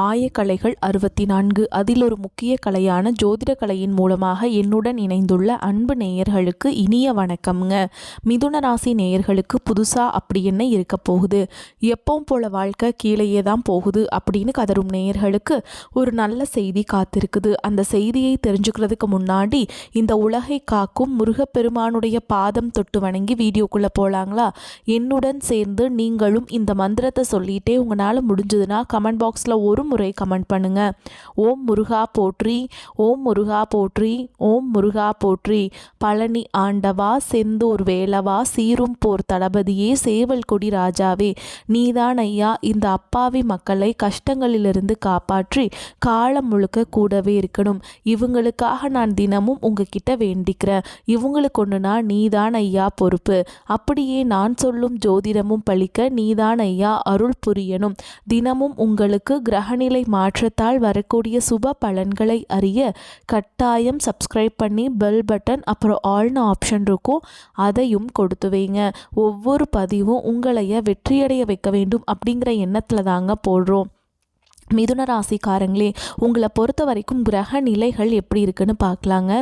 ஆயக்கலைகள் 64 அதில் ஒரு முக்கிய கலையான ஜோதிட கலையின் மூலமாக என்னுடன் இணைந்துள்ள அன்பு நேயர்களுக்கு இனிய வணக்கம்ங்க. மிதுன ராசி நேயர்களுக்கு புதுசா அப்படி என்ன இருக்க போகுது, எப்பவும் போல வாழ்க்கை கீழேயே தான் போகுது அப்படின்னு கதரும் நேயர்களுக்கு ஒரு நல்ல செய்தி காத்திருக்குது. அந்த செய்தியை தெரிஞ்சுக்கிறதுக்கு முன்னாடி இந்த உலகை காக்கும் முருகப்பெருமானுடைய பாதம் தொட்டு வணங்கி வீடியோக்குள்ள போலாங்களா? என்னுடன் சேர்ந்து நீங்களும் இந்த மந்திரத்தை சொல்லிட்டே உங்களால் முடிஞ்சதுன்னா கமெண்ட் பாக்ஸில் ஒரு முறை கமெண்ட் பண்ணுங்க. ஓம் முருகா போற்றி, ஓம் முருகா போற்றி, ஓம் முருகா போற்றி. பழனி ஆண்டவா, செந்தூர் வேலவா, சீரும் போர் தளபதியே, சேவல் கொடி ராஜாவே, நீதான் ஐயா இந்த அப்பாவி மக்களை கஷ்டங்களிலிருந்து காப்பாற்றி காலம் முழுக்க கூடவே இருக்கணும். இவங்களுக்காக நான் தினமும் உங்ககிட்ட வேண்டிக்கிறேன். இவங்களுக்கு ஒன்றுனா நீதான் ஐயா பொறுப்பு. அப்படியே நான் சொல்லும் ஜோதிடமும் பழிக்க நீதான் ஐயா அருள் புரியணும். தினமும் உங்களுக்கு கிரகநிலை மாற்றத்தால் வரக்கூடிய சுப பலன்களை அறிய கட்டாயம் சப்ஸ்கிரைப் பண்ணி பெல் பட்டன் அப்புறம் ஆல்னு ஆப்ஷன் இருக்கும், அதையும் கொடுத்து வைங்க. ஒவ்வொரு பதிவும் உங்களைய வெற்றியடைய வைக்க வேண்டும் அப்படிங்கிற எண்ணத்தில் தாங்க போடுறோம். மிதுன ராசிக்காரங்களே, உங்களை பொறுத்த வரைக்கும் கிரக நிலைகள் எப்படி இருக்குன்னு பார்க்கலாங்க.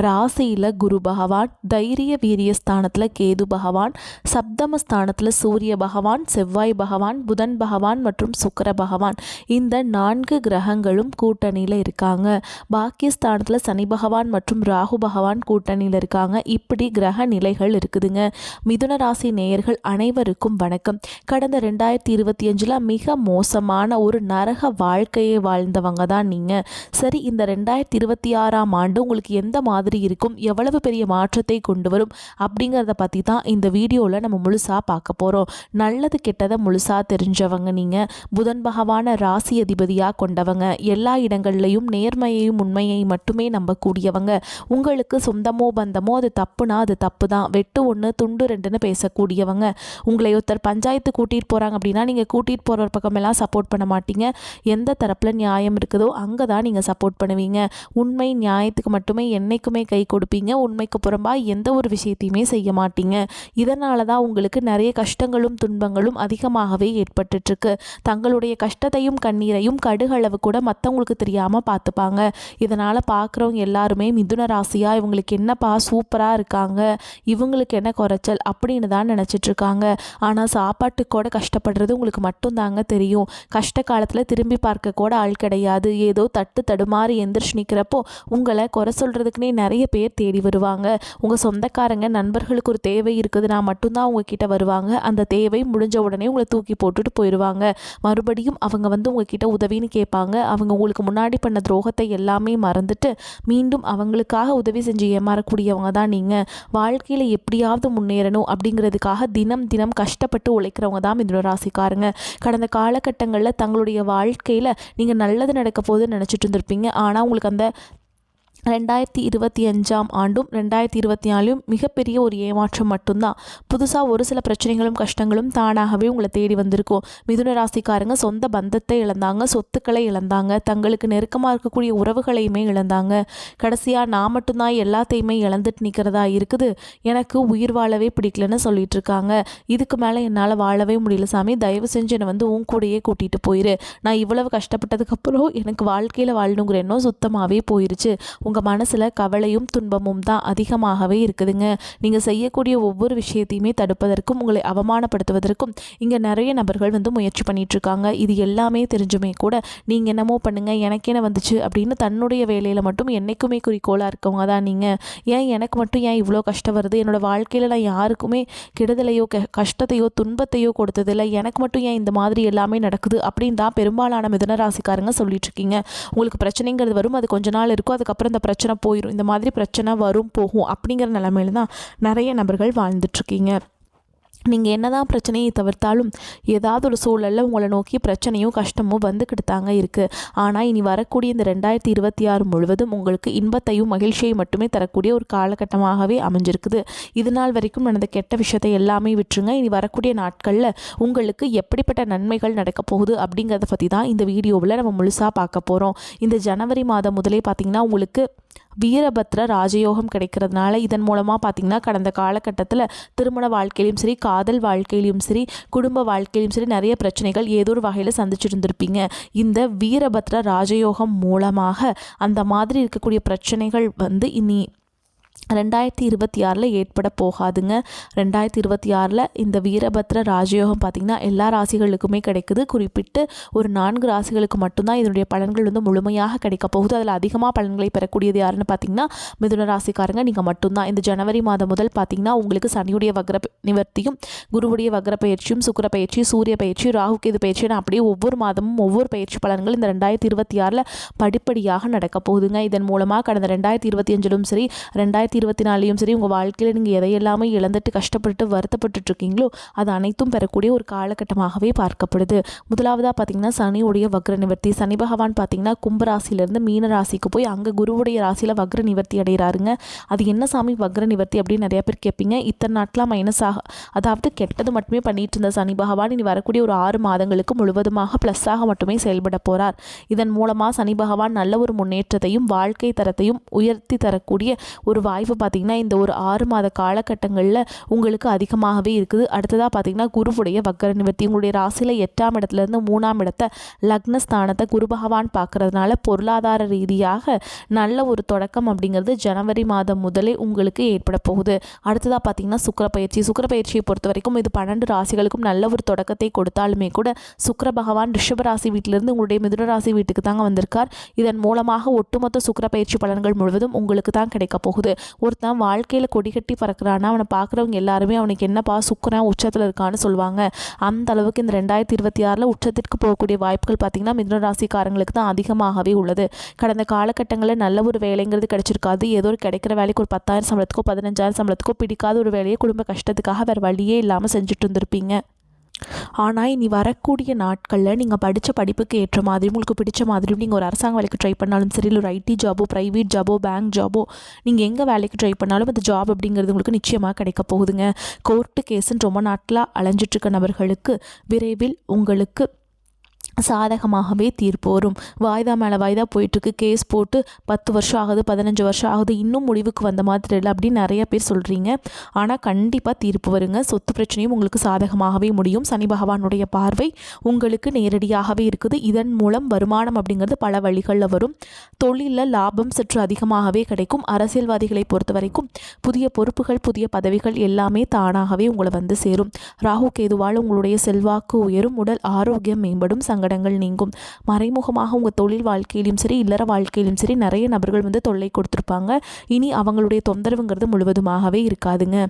ராசியில் குரு பகவான், தைரிய வீரிய ஸ்தானத்தில் கேது பகவான், சப்தம ஸ்தானத்தில் சூரிய பகவான், செவ்வாய் பகவான், புதன் பகவான் மற்றும் சுக்கிர பகவான், இந்த 4 கிரகங்களும் கூட்டணியில் இருக்காங்க. பாக்கியஸ்தானத்தில் சனி பகவான் மற்றும் ராகு பகவான் கூட்டணியில் இருக்காங்க. இப்படி கிரக நிலைகள் இருக்குதுங்க. மிதுன ராசி நேயர்கள் அனைவருக்கும் வணக்கம். கடந்த 2025 மிக மோசமான ஒரு நரக வாழ்க்கையை வாழ்ந்தவங்க தான் நீங்கள். சரி, இந்த 2026ஆம் ஆண்டு உங்களுக்கு எந்த மாதிரி இருக்கும், எவ்வளவு பெரிய மாற்றத்தை கொண்டு வரும் அப்படிங்கிறத பற்றி தான் இந்த வீடியோவில் நம்ம முழுசாக பார்க்க போகிறோம். நல்லது கெட்டதை முழுசாக தெரிஞ்சவங்க நீங்கள். புதன் பகவான ராசி அதிபதியாக கொண்டவங்க, எல்லா இடங்கள்லையும் நேர்மையையும் உண்மையை மட்டுமே நம்பக்கூடியவங்க. உங்களுக்கு சொந்தமோ பந்தமோ அது தப்புனா அது தப்பு தான், வெட்டு 1 துண்டு 2ன்னு பேசக்கூடியவங்க. உங்களை ஒருத்தர் பஞ்சாயத்து கூட்டிகிட்டு போகிறாங்க அப்படின்னா நீங்கள் கூட்டிகிட்டு போகிற பக்கமெல்லாம் சப்போர்ட் பண்ண மாட்டீங்க. எந்த தரப்பில் நியாயம் இருக்குதோ அங்கே தான் நீங்கள் சப்போர்ட் பண்ணுவீங்க. உண்மை நியாயத்துக்கு மட்டுமே என்றைக்குமே கை கொடுப்பீங்க. உண்மைக்கு புறம்பாக எந்த ஒரு விஷயத்தையுமே செய்ய மாட்டீங்க. இதனால தான் உங்களுக்கு நிறைய கஷ்டங்களும் துன்பங்களும் அதிகமாகவே ஏற்பட்டுருக்கு. தங்களுடைய கஷ்டத்தையும் கண்ணீரையும் கடுகளவு கூட மற்றவங்களுக்கு தெரியாமல் பார்த்துப்பாங்க. இதனால் பார்க்குறவங்க எல்லாருமே மிதுன ராசியாக இவங்களுக்கு என்னப்பா சூப்பராக இருக்காங்க, இவங்களுக்கு என்ன குறைச்சல் அப்படின்னு தான் நினச்சிட்ருக்காங்க. ஆனால் சாப்பாட்டுக்கூட கஷ்டப்படுறது உங்களுக்கு மட்டும்தாங்க தெரியும். கஷ்ட காலத்தில் திரும்பி பார்க்க கூட ஆள் கிடையாது. ஏதோ தட்டு தடுமாறி எந்திரிச்சு நிற்கிறப்போ உங்களை குறை சொல்கிறதுக்குனே நிறைய பேர் தேடி வருவாங்க. உங்கள் சொந்தக்காரங்க நண்பர்களுக்கு ஒரு தேவை இருக்குதுன்னா மட்டும்தான் உங்ககிட்ட வருவாங்க. அந்த தேவை முடிஞ்ச உடனே உங்களை தூக்கி போட்டுட்டு போயிடுவாங்க. மறுபடியும் அவங்க வந்து உங்ககிட்ட உதவின்னு கேட்பாங்க. அவங்க உங்களுக்கு முன்னாடி பண்ண துரோகத்தை எல்லாமே மறந்துட்டு மீண்டும் அவங்களுக்காக உதவி செஞ்சு ஏமாறக்கூடியவங்க தான் நீங்கள். வாழ்க்கையில் எப்படியாவது முன்னேறணும் அப்படிங்கிறதுக்காக தினம் தினம் கஷ்டப்பட்டு உழைக்கிறவங்க தான் மிதுன ராசிக்காரங்க. கடந்த காலகட்டங்களில் தங்களுடைய வாழ்க்கையில் நீங்கள் நல்லது நடக்க போகுதுன்னு நினச்சிட்டு இருந்திருப்பீங்க. ஆனால் உங்களுக்கு அந்த 2025ஆம் ஆண்டும் 2024லும் மிகப்பெரிய ஒரு ஏமாற்றம் மட்டும்தான். புதுசாக ஒரு சில பிரச்சனைகளும் கஷ்டங்களும் தானாகவே உங்களை தேடி வந்திருக்கும். மிதுன ராசிக்காரங்க சொந்த பந்தத்தை இழந்தாங்க, சொத்துக்களை இழந்தாங்க, தங்களுக்கு நெருக்கமாக இருக்கக்கூடிய உறவுகளையுமே இழந்தாங்க. கடைசியாக நான் மட்டும்தான் எல்லாத்தையுமே இழந்துட்டு நிற்கிறதா இருக்குது, எனக்கு உயிர் வாழவே பிடிக்கலன்னு சொல்லிட்டு இருக்காங்க. இதுக்கு மேலே என்னால் வாழவே முடியல சாமி, தயவு செஞ்சு என்னை வந்து உன் கூடையே கூட்டிகிட்டு போயிரு. நான் இவ்வளவு கஷ்டப்பட்டதுக்கப்புறம் எனக்கு வாழ்க்கையில் வாழணுங்கிற எண்ணம் சுத்தமாகவே போயிருச்சு. உங்கள் மனசில் கவலையும் துன்பமும் தான் அதிகமாகவே இருக்குதுங்க. நீங்கள் செய்யக்கூடிய ஒவ்வொரு விஷயத்தையுமே தடுப்பதற்கும் உங்களை அவமானப்படுத்துவதற்கும் இங்கே நிறைய நபர்கள் வந்து முயற்சி பண்ணிகிட்ருக்காங்க. இது எல்லாமே தெரிஞ்சுமே கூட நீங்கள் என்னமோ பண்ணுங்கள், எனக்கு என்ன வந்துச்சு அப்படின்னு தன்னுடைய வேலையில் மட்டும் என்றைக்குமே குறிக்கோளாக இருக்கவங்க தான் நீங்கள். ஏன் எனக்கு மட்டும் ஏன் இவ்வளோ கஷ்டம் வருது, என்னோடய வாழ்க்கையில் நான் யாருக்குமே கெடுதலையோ கஷ்டத்தையோ துன்பத்தையோ கொடுத்ததில்லை, எனக்கு மட்டும் ஏன் இந்த மாதிரி எல்லாமே நடக்குது அப்படின்னு தான் பெரும்பாலான மிதுன ராசிக்காரங்க சொல்லிட்டு இருக்கீங்க. உங்களுக்கு பிரச்சனைங்கிறது வரும், அது கொஞ்ச நாள் இருக்கும், அதுக்கப்புறம் இந்த பிரச்சனை போயிடும். இந்த மாதிரி பிரச்சனை வரும் போகும் அப்படிங்கிற நிலைமையில தான் நிறைய நபர்கள் வாழ்ந்துட்டுருக்கீங்க. நீங்கள் என்னதான் பிரச்சனையை தவிர்த்தாலும் ஏதாவது ஒரு சூழலில் உங்களை நோக்கி பிரச்சனையும் கஷ்டமும் வந்துக்கிட்டு தாங்க இருக்குது. ஆனால் இனி வரக்கூடிய இந்த 2026 முழுவதும் உங்களுக்கு இன்பத்தையும் மகிழ்ச்சியை மட்டுமே தரக்கூடிய ஒரு காலகட்டமாகவே அமைஞ்சிருக்குது. இது நாள் வரைக்கும் நடந்த கெட்ட விஷயத்தை எல்லாமே விட்டுருங்க. இனி வரக்கூடிய நாட்களில் உங்களுக்கு எப்படிப்பட்ட நன்மைகள் நடக்க போகுது அப்படிங்கிறத பற்றி தான் இந்த வீடியோவில் நம்ம முழுசாக பார்க்க போகிறோம். இந்த ஜனவரி மாதம் முதலே பார்த்திங்கன்னா உங்களுக்கு வீரபத்ர ராஜயோகம் கிடைக்கிறதுனால இதன் மூலமாக பார்த்திங்கன்னா கடந்த காலகட்டத்தில் திருமண வாழ்க்கையிலும் சரி, காதல் வாழ்க்கையிலும் சரி, குடும்ப வாழ்க்கையிலும் சரி நிறைய பிரச்சனைகள் ஏதோ ஒரு வகையில் சந்திச்சுருந்துருப்பீங்க. இந்த வீரபத்ர ராஜயோகம் மூலமாக அந்த மாதிரி இருக்கக்கூடிய பிரச்சனைகள் இனி 2026 ஏற்பட போகாதுங்க. 2026 இந்த வீரபத்ர ராஜயோகம் பார்த்திங்கன்னா எல்லா ராசிகளுக்குமே கிடைக்குது. குறிப்பிட்டு ஒரு 4 ராசிகளுக்கு மட்டும்தான் இதனுடைய பலன்கள் முழுமையாக கிடைக்க போகுது. அதில் அதிகமாக பலன்களை பெறக்கூடியது யாருன்னு பார்த்திங்கன்னா மிதுன ராசிக்காரங்க நீங்கள் மட்டும்தான். இந்த ஜனவரி மாதம் முதல் பார்த்திங்கன்னா உங்களுக்கு சனியுடைய வக்ர நிவர்த்தியும், குருவுடைய வக்ர பயிற்சியும், சுக்கிர பயிற்சி, சூரிய பயிற்சி, ராகு கேது பயிற்சின்னு அப்படியே ஒவ்வொரு மாதமும் ஒவ்வொரு பயிற்சி பலன்கள் இந்த 2026 படிப்படியாக நடக்க போகுதுங்க. இதன் மூலமாக கடந்த 2025லும் சரி, 2024லையும் சரி உங்கள் வாழ்க்கையில் நீங்கள் எதையெல்லாமே இழந்துட்டு கஷ்டப்பட்டு வருத்தப்பட்டு இருக்கீங்களோ அது அனைத்தும் பெறக்கூடிய ஒரு காலகட்டமாகவே பார்க்கப்படுது. முதலாவதாக பார்த்தீங்கன்னா சனியுடைய வக்ர நிவர்த்தி. சனி பகவான் பார்த்தீங்கன்னா கும்பராசிலிருந்து மீன ராசிக்கு போய் அங்கே குருவுடைய ராசியில் வக்ர நிவர்த்தி அடைகிறாருங்க. அது என்ன சாமி வக்ர நிவர்த்தி அப்படின்னு நிறைய பேர் கேட்பீங்க. இத்தனை நாட்களாக மைனஸாக, அதாவது கெட்டது மட்டுமே பண்ணிட்டு இருந்த சனி பகவான் இனி வரக்கூடிய ஒரு 6 மாதங்களுக்கு முழுவதுமாக ப்ளஸ்ஸாக மட்டுமே செயல்பட போகிறார். இதன் மூலமாக சனி பகவான் நல்ல ஒரு முன்னேற்றத்தையும் வாழ்க்கை தரத்தையும் உயர்த்தி தரக்கூடிய ஒரு வாய்ப்பு பார்த்தீங்கன்னா இந்த ஒரு 6 மாத காலகட்டங்களில் உங்களுக்கு அதிகமாகவே இருக்குது. அடுத்ததாக பார்த்தீங்கன்னா குருவுடைய வக்ர நிவர்த்தி. உங்களுடைய ராசியில் 8ஆம் இடத்துலேருந்து 3ஆம் இடத்தை லக்னஸ்தானத்தை குரு பகவான் பார்க்கறதுனால பொருளாதார ரீதியாக நல்ல ஒரு தொடக்கம் அப்படிங்கிறது ஜனவரி மாதம் முதலே உங்களுக்கு ஏற்பட போகுது. அடுத்ததாக பார்த்தீங்கன்னா சுக்கிர பயிற்சி. சுக்கிர பயிற்சியை பொறுத்த வரைக்கும் இது 12 ராசிகளுக்கும் நல்ல ஒரு தொடக்கத்தை கொடுத்தாலுமே கூட சுக்கிர பகவான் ரிஷப ராசி வீட்டிலிருந்து உங்களுடைய மிதுன ராசி வீட்டுக்கு தாங்க வந்திருக்கார். இதன் மூலமாக ஒட்டுமொத்த சுக்கிர பயிற்சி பலன்கள் முழுவதும் உங்களுக்கு தான் கிடைக்க போகுது. ஒருத்தன் வாழ்க்கையில் கொடி கட்டி பறக்கிறான்னா அவனை பார்க்குறவங்க எல்லாருமே அவனுக்கு என்னப்பா சுக்கரன் உச்சத்தில் இருக்கான்னு சொல்லுவாங்க. அந்த அளவுக்கு இந்த 2026 உச்சத்திற்கு போகக்கூடிய வாய்ப்புகள் பார்த்திங்கன்னா மிதுன ராசிக்காரங்களுக்கு தான் அதிகமாகவே உள்ளது. கடந்த காலகட்டங்களில் நல்ல ஒரு வேலைங்கிறது கிடைச்சிருக்காது. ஏதோ ஒரு கிடைக்கிற வேலைக்கு ஒரு 10,000 சம்பளத்துக்கோ 15,000 சம்பளத்துக்கோ பிடிக்காத ஒரு வேலையை குடும்ப கஷ்டத்துக்காக வேறு வழியே இல்லாமல் செஞ்சுட்டு இருந்திருப்பீங்க. ஆனால் இனி வரக்கூடிய நாட்களில் நீங்கள் படித்த படிப்புக்கு ஏற்ற மாதிரி உங்களுக்கு பிடிச்ச மாதிரியும் நீங்கள் ஒரு அரசாங்க வேலைக்கு ட்ரை பண்ணாலும் சரி, இல்லை ஒரு ஐடி ஜாபோ, ப்ரைவேட் ஜாபோ, பேங்க் ஜாபோ, நீங்கள் எங்கே வேலைக்கு ட்ரை பண்ணாலும் அந்த ஜாப் அப்படிங்கிறது உங்களுக்கு நிச்சயமாக கிடைக்க போகுதுங்க. கோர்ட்டு கேஸுன்னு ரொம்ப நாட்களாக அலைஞ்சிட்ருக்க நபர்களுக்கு விரைவில் உங்களுக்கு சாதகமாகவே தீர்ப்பு வரும். வாய்தா மேலே வாய்தா போயிட்டுருக்கு, கேஸ் போட்டு 10 வருஷம் ஆகுது, 15 வருஷம் ஆகுது, இன்னும் முடிவுக்கு வந்த மாதிரி இல்லை அப்படின்னு நிறைய பேர் சொல்கிறீங்க. ஆனால் கண்டிப்பாக தீர்ப்பு வருங்க. சொத்து பிரச்சனையும் உங்களுக்கு சாதகமாகவே முடியும். சனி பகவானுடைய பார்வை உங்களுக்கு நேரடியாகவே இருக்குது. இதன் மூலம் வருமானம் அப்படிங்கிறது பல வழிகளில் வரும். தொழிலில் லாபம் சற்று அதிகமாகவே கிடைக்கும். அரசியல்வாதிகளை பொறுத்த வரைக்கும் புதிய பொறுப்புகள், புதிய பதவிகள் எல்லாமே தானாகவே உங்களை சேரும். ராகு கேதுவால் உங்களுடைய செல்வாக்கு உயரும், உடல் ஆரோக்கியம் மேம்படும், சங்கடங்கள் நீங்கும். மறைமுகமாக உங்கள் தொழில் வாழ்க்கையிலும் சரி, இல்லற வாழ்க்கையிலும் சரி நிறைய நபர்கள் தொல்லை கொடுத்துருப்பாங்க. இனி அவங்களுடைய தொந்தரவுங்கிறது முழுவதுமாகவே இருக்காதுங்க.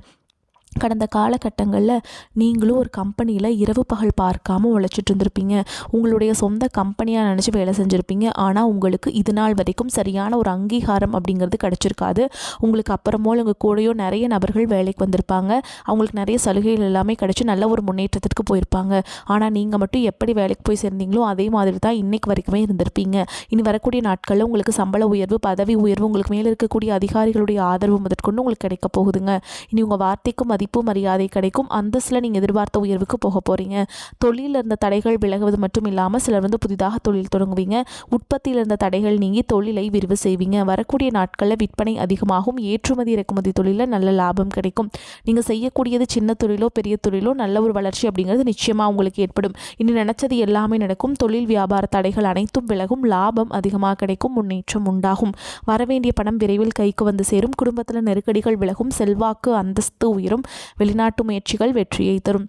கடந்த காலகட்டங்களில் நீங்களும் ஒரு கம்பெனியில் இரவு பகல் பார்க்காம உழைச்சிட்டு இருந்திருப்பீங்க. உங்களுடைய சொந்த கம்பெனியாக நினச்சி வேலை செஞ்சுருப்பீங்க. ஆனால் உங்களுக்கு இது நாள் வரைக்கும் சரியான ஒரு அங்கீகாரம் அப்படிங்கிறது கிடச்சிருக்காது. உங்களுக்கு அப்புறமோ உங்கள் கூடயோ நிறைய நபர்கள் வேலைக்கு வந்திருப்பாங்க. அவங்களுக்கு நிறைய சலுகைகள் எல்லாமே கிடச்சி நல்ல ஒரு முன்னேற்றத்திற்கு போயிருப்பாங்க. ஆனால் நீங்கள் மட்டும் எப்படி வேலைக்கு போய் சேர்ந்தீங்களோ அதே மாதிரி தான் இன்றைக்கு வரைக்குமே இருந்திருப்பீங்க. இனி வரக்கூடிய நாட்களில் உங்களுக்கு சம்பள உயர்வு, பதவி உயர்வு, உங்களுக்கு மேலே இருக்கக்கூடிய அதிகாரிகளுடைய ஆதரவு முதற்கொண்டு உங்களுக்கு கிடைக்க போகுதுங்க. இனி உங்கள் வார்த்தைக்கும் மதிப்பு மரியாதை கிடைக்கும். அந்தஸ்தில் நீங்கள் எதிர்பார்த்த உயர்வுக்கு போக போகிறீங்க. தொழிலில் இருந்த தடைகள் விலகுவது மட்டும் இல்லாமல் சிலர் புதிதாக தொழில் தொடங்குவீங்க. உற்பத்தியில் இருந்த தடைகள் நீங்கி தொழிலை விரிவு செய்வீங்க. வரக்கூடிய நாட்களில் விற்பனை அதிகமாகும். ஏற்றுமதி இறக்குமதி தொழிலில் நல்ல லாபம் கிடைக்கும். நீங்கள் செய்யக்கூடியது சின்ன தொழிலோ பெரிய தொழிலோ நல்ல ஒரு வளர்ச்சி அப்படிங்கிறது நிச்சயமாக உங்களுக்கு ஏற்படும். இனி நினைச்சது எல்லாமே நடக்கும். தொழில் வியாபார தடைகள் அனைத்தும் விலகும். லாபம் அதிகமாக கிடைக்கும். முன்னேற்றம் உண்டாகும். வரவேண்டிய பணம் விரைவில் கைக்கு சேரும். குடும்பத்தில் நெருக்கடிகள் விலகும். செல்வாக்கு அந்தஸ்து உயரும். வெளிநாட்டு முயற்சிகள் வெற்றியை தரும்.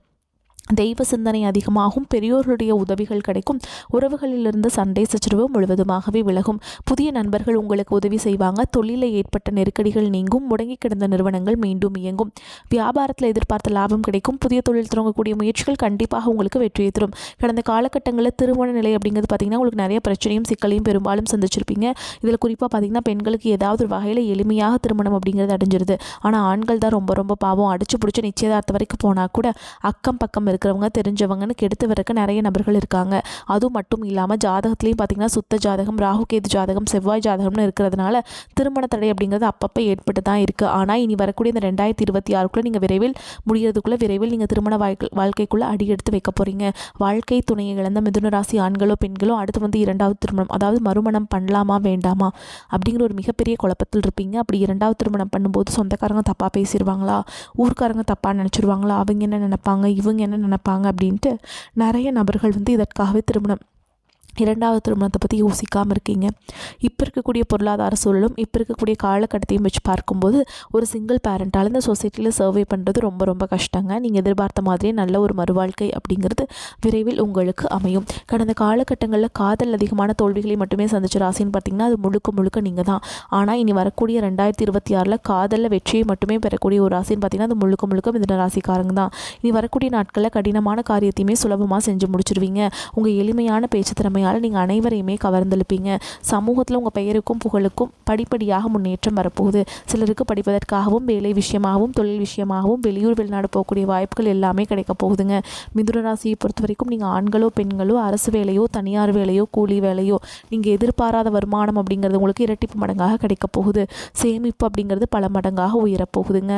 தெய்வ சிந்தனை அதிகமாகும். பெரியோர்களுடைய உதவிகள் கிடைக்கும். உறவுகளிலிருந்து சண்டை சச்சரவு முழுவதுமாகவே விலகும். புதிய நண்பர்கள் உங்களுக்கு உதவி செய்வாங்க. தொழிலில் ஏற்பட்ட நெருக்கடிகள் நீங்கும். முடங்கி கிடந்த நிறுவனங்கள் மீண்டும் இயங்கும். வியாபாரத்தில் எதிர்பார்த்த லாபம் கிடைக்கும். புதிய தொழில் தொடங்கக்கூடிய முயற்சிகள் கண்டிப்பாக உங்களுக்கு வெற்றியை தரும். கடந்த காலகட்டங்களில் திருமண நிலை அப்படிங்கிறது பார்த்திங்கன்னா உங்களுக்கு நிறைய பிரச்சனையும் சிக்கலையும் பெரும்பாலும் சந்திச்சிருப்பீங்க. இதில் குறிப்பாக பார்த்திங்கன்னா பெண்களுக்கு ஏதாவது ஒரு வகையில் எளிமையாக திருமணம் அப்படிங்கிறது அடைஞ்சிருது. ஆனால் ஆண்கள் தான் ரொம்ப ரொம்ப பாவம். அடிச்சு பிடிச்சி நிச்சயதார்த்தம் வரைக்கும் போனால் கூட அக்கம் பக்கம் இருக்கிறவங்க தெரிஞ்சவங்கன்னு கெடுத்து வரக்க நிறைய நபர்கள் இருக்காங்க. அதுவும் மட்டும் இல்லாமல் ஜாதகத்துலேயும் பார்த்திங்கன்னா சுத்த ஜாதகம், ராகுகேது ஜாதகம், செவ்வாய் ஜாதகம்னு இருக்கிறதுனால திருமண தடை அப்படிங்கிறது அப்பப்போ ஏற்பட்டு தான் இருக்குது. ஆனால் இனி வரக்கூடிய இந்த 2026க்குள்ளே நீங்கள் விரைவில் நீங்கள் திருமண வாழ்க்கைக்குள்ளே அடி எடுத்து வைக்க போகிறீங்க. வாழ்க்கை துணையை இழந்த மிதுன ராசி ஆண்களோ பெண்களோ அடுத்து வந்து 2வது திருமணம், அதாவது மறுமணம் பண்ணலாமா வேண்டாமா அப்படிங்கிற ஒரு மிகப்பெரிய குழப்பத்தில் இருப்பீங்க. அப்படி 2வது திருமணம் பண்ணும்போது சொந்தக்காரங்க தப்பாக பேசிடுவாங்களா, ஊர்க்காரங்க தப்பாக நினச்சிடுவாங்களா, அவங்க என்ன நினைப்பாங்க, இவங்க என்ன நினைப்பாங்க அப்படின்ட்டு நிறைய நபர்கள் வந்து இதற்காகவே 2வது திருமணத்தை பற்றி யோசிக்காமல் இருக்கீங்க. இப்போ இருக்கக்கூடிய பொருளாதார சூழலும் இப்போ இருக்கக்கூடிய காலகட்டத்தையும் வச்சு பார்க்கும்போது ஒரு சிங்கிள் பேரண்ட்டால் இந்த சொசைட்டியில் சர்வே பண்ணுறது ரொம்ப ரொம்ப கஷ்டங்க. நீங்கள் எதிர்பார்த்த மாதிரியே நல்ல ஒரு மறுவாழ்க்கை அப்படிங்கிறது விரைவில் உங்களுக்கு அமையும். கடந்த காலகட்டங்களில் காதல் அதிகமான தோல்விகளை மட்டுமே சந்திச்ச ராசின்னு பார்த்திங்கன்னா அது முழுக்க நீங்கள் தான். ஆனால் இனி வரக்கூடிய 2026 காதலில் வெற்றியை மட்டுமே பெறக்கூடிய ஒரு ராசின்னு பார்த்திங்கன்னா அது முழுக்க மிதுன ராசிக்காரங்க தான். இனி வரக்கூடிய நாட்களில் கடினமான காரியத்தையுமே சுலபமாக செஞ்சு முடிச்சிருவீங்க. உங்கள் எளிமையான பேச்சு திறமையால் நீங்கள் அனைவரையுமே கவர்ந்தெழுப்பீங்க. சமூகத்தில் உங்கள் பெயருக்கும் புகழுக்கும் படிப்படியாக முன்னேற்றம் வரப்போகுது. சிலருக்கு படிப்பதற்காகவும் வேலை விஷயமாகவும் தொழில் விஷயமாகவும் வெளியூர் வெளிநாடு போகக்கூடிய வாய்ப்புகள் எல்லாமே கிடைக்க போகுதுங்க. மிதுன ராசியை பொறுத்த வரைக்கும் நீங்கள் ஆண்களோ பெண்களோ அரசு வேலையோ தனியார் வேலையோ கூலி வேலையோ நீங்கள் எதிர்பாராத வருமானம் அப்படிங்கிறது உங்களுக்கு இரட்டிப்பு மடங்காக கிடைக்க போகுது. சேமிப்பு அப்படிங்கிறது பல மடங்காக உயரப்போகுதுங்க.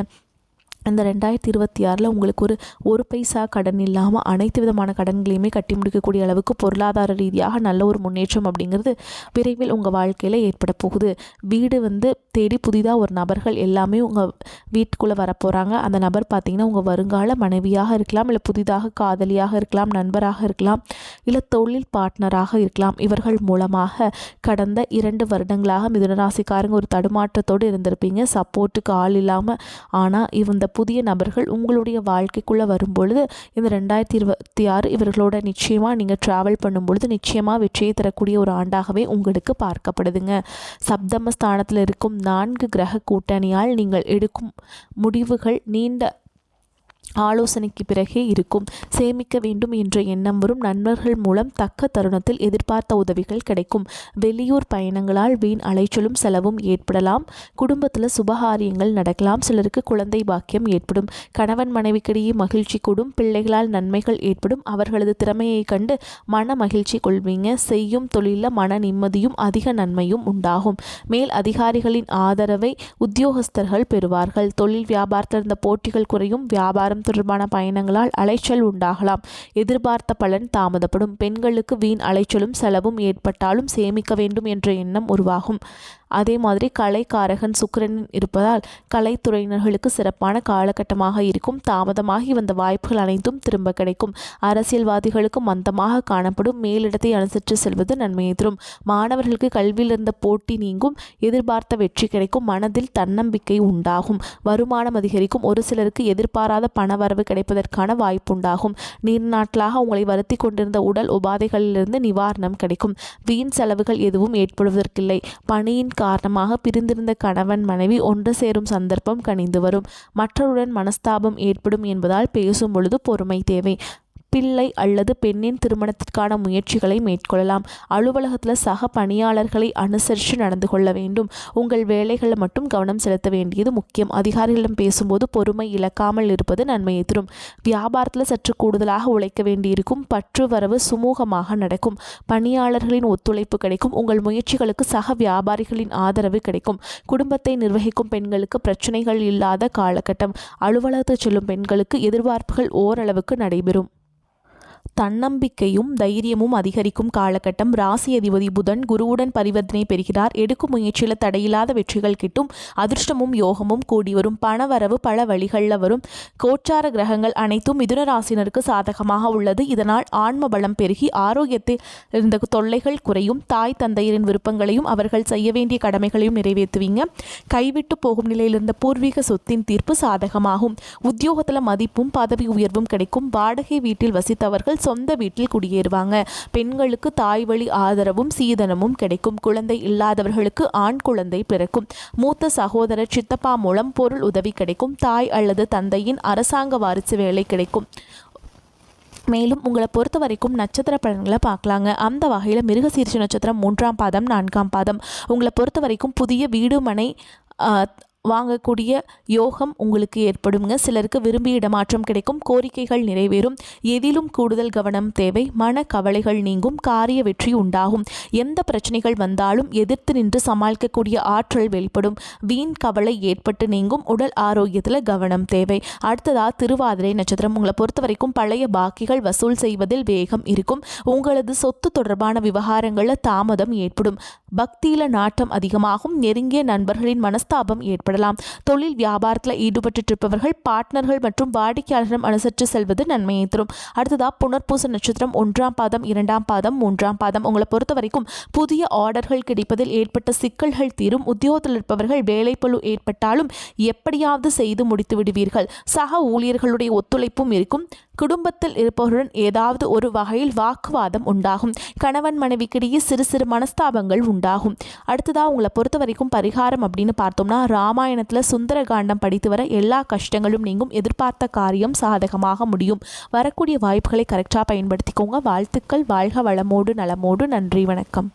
இந்த 2026 உங்களுக்கு ஒரு பைசா கடன் இல்லாமல் அனைத்து விதமான கடன்களையுமே கட்டி முடிக்கக்கூடிய அளவுக்கு பொருளாதார ரீதியாக நல்ல ஒரு முன்னேற்றம் அப்படிங்கிறது விரைவில் உங்கள் வாழ்க்கையில் ஏற்பட போகுது. வீடு வந்து தேடி புதிதாக ஒரு நபர்கள் எல்லாமே உங்கள் வீட்டுக்குள்ளே வரப்போகிறாங்க. அந்த நபர் பார்த்திங்கன்னா உங்கள் வருங்கால மனைவியாக இருக்கலாம், இல்லை புதிதாக காதலியாக இருக்கலாம், நண்பராக இருக்கலாம், இல்லை தொழில் பார்ட்னராக இருக்கலாம். இவர்கள் மூலமாக கடந்த 2 வருடங்களாக மிதுனராசிக்காரங்க ஒரு தடுமாற்றத்தோடு இருந்திருப்பீங்க, சப்போர்ட்டுக்கு ஆள் இல்லாமல். ஆனால் இந்த புதிய நபர்கள் உங்களுடைய வாழ்க்கைக்குள்ளே வரும்பொழுது இந்த 2026 இவர்களோட நிச்சயமாக நீங்கள் ட்ராவல் பண்ணும்பொழுது நிச்சயமாக வெற்றியை தரக்கூடிய ஒரு ஆண்டாகவே உங்களுக்கு பார்க்கப்படுதுங்க. சப்தமஸ்தானத்தில் இருக்கும் 4 கிரக கூட்டணியால் நீங்கள் எடுக்கும் முடிவுகள் நீண்ட ஆலோசனைக்கு பிறகே இருக்கும். சேமிக்க வேண்டும் என்ற எண்ணம் வரும். நண்பர்கள் மூலம் தக்க தருணத்தில் எதிர்பார்த்த உதவிகள் கிடைக்கும். வெளியூர் பயணங்களால் வீண் அலைச்சலும் செலவும் ஏற்படலாம். குடும்பத்தில் சுபகாரியங்கள் நடக்கலாம். சிலருக்கு குழந்தை பாக்கியம் ஏற்படும். கணவன் மனைவிக்கிடையே மகிழ்ச்சி கூடும். பிள்ளைகளால் நன்மைகள் ஏற்படும். அவர்களது திறமையை கண்டு மன மகிழ்ச்சி கொள்வீங்க. செய்யும் தொழிலில் மன நிம்மதியும் அதிக நன்மையும் உண்டாகும். மேல் அதிகாரிகளின் ஆதரவை உத்தியோகஸ்தர்கள் பெறுவார்கள். தொழில் வியாபாரத்தில் இருந்த போட்டிகள் குறையும். வியாபாரம் தொடர்பான பயணங்களால் அலைச்சல் உண்டாகலாம். எதிர்பார்த்த பலன் தாமதப்படும். பெண்களுக்கு வீண் அலைச்சலும் செலவும் ஏற்பட்டாலும் சேமிக்க வேண்டும் என்ற எண்ணம் உருவாகும். அதே மாதிரி கலைக்காரகன் சுக்கிரன் இருப்பதால் கலைத்துறையினர்களுக்கு சிறப்பான காலகட்டமாக இருக்கும். தாமதமாகி வந்த வாய்ப்புகள் அனைத்தும் திரும்ப கிடைக்கும். அரசியல்வாதிகளுக்கு மந்தமாக காணப்படும். மேலிடத்தை அனுசரித்து செல்வது நன்மையை தரும். மாணவர்களுக்கு கல்வியில் இருந்த போட்டி நீங்கும். எதிர்பார்த்த வெற்றி கிடைக்கும். மனதில் தன்னம்பிக்கை உண்டாகும். வருமானம் அதிகரிக்கும். ஒரு சிலருக்கு எதிர்பாராத பணவரவு கிடைப்பதற்கான வாய்ப்புண்டாகும். நீண்ட நாட்களாக உங்களை வருத்தி கொண்டிருந்த உடல் உபாதைகளிலிருந்து நிவாரணம் கிடைக்கும். வீண் செலவுகள் எதுவும் ஏற்படுவதற்கில்லை. பணியின் காரணமாக பிரிந்திருந்த கணவன் மனைவி ஒன்று சேரும் சந்தர்ப்பம் கனிந்து வரும். மற்றவருடன் மனஸ்தாபம் ஏற்படும் என்பதால் பேசும் பொழுது பொறுமை தேவை. பிள்ளை அல்லது பெண்ணின் திருமணத்திற்கான முயற்சிகளை மேற்கொள்ளலாம். அலுவலகத்தில் சக பணியாளர்களை அனுசரித்து நடந்து கொள்ள வேண்டும். உங்கள் வேலைகளில் மட்டும் கவனம் செலுத்த வேண்டியது முக்கியம். அதிகாரிகளிடம் பேசும்போது பொறுமை இழக்காமல் இருப்பது நன்மையை தரும். வியாபாரத்தில் சற்று கூடுதலாக உழைக்க வேண்டியிருக்கும். பற்று வரவு சுமூகமாக நடக்கும். பணியாளர்களின் ஒத்துழைப்பு கிடைக்கும். உங்கள் முயற்சிகளுக்கு சக வியாபாரிகளின் ஆதரவு கிடைக்கும். குடும்பத்தை நிர்வகிக்கும் பெண்களுக்கு பிரச்சனைகள் இல்லாத காலகட்டம். அலுவலகத்தில் செல்லும் பெண்களுக்கு எதிர்பார்ப்புகள் ஓரளவுக்கு நடைபெறும். தன்னம்பிக்கையும் தைரியமும் அதிகரிக்கும் காலகட்டம். ராசி அதிபதி புதன் குருவுடன் பரிவர்த்தனை பெறுகிறார். எடுக்கும் முயற்சியில் தடையில்லாத வெற்றிகள் கிட்டும். அதிர்ஷ்டமும் யோகமும் கூடி வரும். பணவரவு பல வழிகளில் வரும். கோச்சார கிரகங்கள் அனைத்தும் மிதுன ராசினருக்கு சாதகமாக உள்ளது. இதனால் ஆன்ம பலம் பெருகி ஆரோக்கியத்தில் இருந்த தொல்லைகள் குறையும். தாய் தந்தையரின் விருப்பங்களையும் அவர்கள் செய்ய வேண்டிய கடமைகளையும் நிறைவேற்றுவீங்க. கைவிட்டு போகும் நிலையில் இருந்த பூர்வீக சொத்தின் தீர்ப்பு சாதகமாகும். உத்தியோகத்தில் மதிப்பும் பதவி உயர்வும் கிடைக்கும். வாடகை வீட்டில் வசித்தவர்கள் சொந்த வீட்டில் குடியேறுவாங்க. பெண்களுக்கு தாய் வழி ஆதரவும் சீதனமும் கிடைக்கும். குழந்தை இல்லாதவர்களுக்கு ஆண் குழந்தை பிறக்கும். மூத்த சகோதரர் சித்தப்பா மூலம் பொருள் உதவி கிடைக்கும். தாய் அல்லது தந்தையின் அரசாங்க வாரிசு வேலை கிடைக்கும். மேலும் உங்களை பொறுத்த வரைக்கும் நட்சத்திர பலன்களை பார்க்கலாங்க. அந்த வகையில் மிருகசீரிஷ நட்சத்திரம் 3ஆம் பாதம் 4ஆம் பாதம். உங்களை பொறுத்த வரைக்கும் புதிய வீடு மனை வாங்கக்கூடிய யோகம் உங்களுக்கு ஏற்படுங்க. சிலருக்கு விரும்பிய இடமாற்றம் கிடைக்கும், கோரிக்கைகள் நிறைவேறும், எதிலும் கூடுதல் கவனம் தேவை, மன கவலைகள் நீங்கும், காரிய வெற்றி உண்டாகும். எந்த பிரச்சனைகள் வந்தாலும் எதிர்த்து நின்று சமாளிக்கக்கூடிய ஆற்றல் வெளிப்படும், வீண் கவலை ஏற்பட்டு நீங்கும், உடல் ஆரோக்கியத்தில் கவனம் தேவை. அடுத்ததா திருவாதிரை நட்சத்திரம். உங்களை பொறுத்த வரைக்கும் பழைய பாக்கிகள் வசூல் செய்வதில் வேகம் இருக்கும். உங்களது சொத்து தொடர்பான விவகாரங்களில் தாமதம் ஏற்படும். பக்தியில நாட்டம் அதிகமாகும். நெருங்கிய நண்பர்களின் மனஸ்தாபம் ஏற்படலாம். தொழில் வியாபாரத்தில் ஈடுபட்டு இருப்பவர்கள் பார்ட்னர்கள் மற்றும் வாடிக்கையாளர்களிடம் அனுசரித்து செல்வது நன்மையை தரும். அடுத்ததா புனர்பூச நட்சத்திரம். 1ஆம் பாதம், 2ஆம் பாதம், 3ஆம் பாதம். உங்களை பொறுத்த வரைக்கும் புதிய ஆர்டர்கள் கிடைப்பதில் ஏற்பட்ட சிக்கல்கள் தீரும். உத்தியோகத்தில் இருப்பவர்கள் வேலைப்பளு ஏற்பட்டாலும் எப்படியாவது செய்து முடித்து விடுவீர்கள். சக ஊழியர்களுடைய ஒத்துழைப்பும் இருக்கும். குடும்பத்தில் இருப்பவருடன் ஏதாவது ஒரு வகையில் வாக்குவாதம் உண்டாகும். கணவன் மனைவிக்கிடையே சிறு சிறு மனஸ்தாபங்கள் உண்டாகும். அடுத்ததா உங்களை பொறுத்த வரைக்கும் பரிகாரம் அப்படின்னு பார்த்தோம்னா, ராமாயணத்தில் சுந்தர காண்டம் படித்து வர எல்லா கஷ்டங்களும் நீங்கும். எதிர்பார்த்த காரியம் சாதகமாக முடியும். வரக்கூடிய வாய்ப்புகளை கரெக்டாக பயன்படுத்திக்கோங்க. வாழ்த்துக்கள். வாழ்க வளமோடு நலமோடு. நன்றி, வணக்கம்.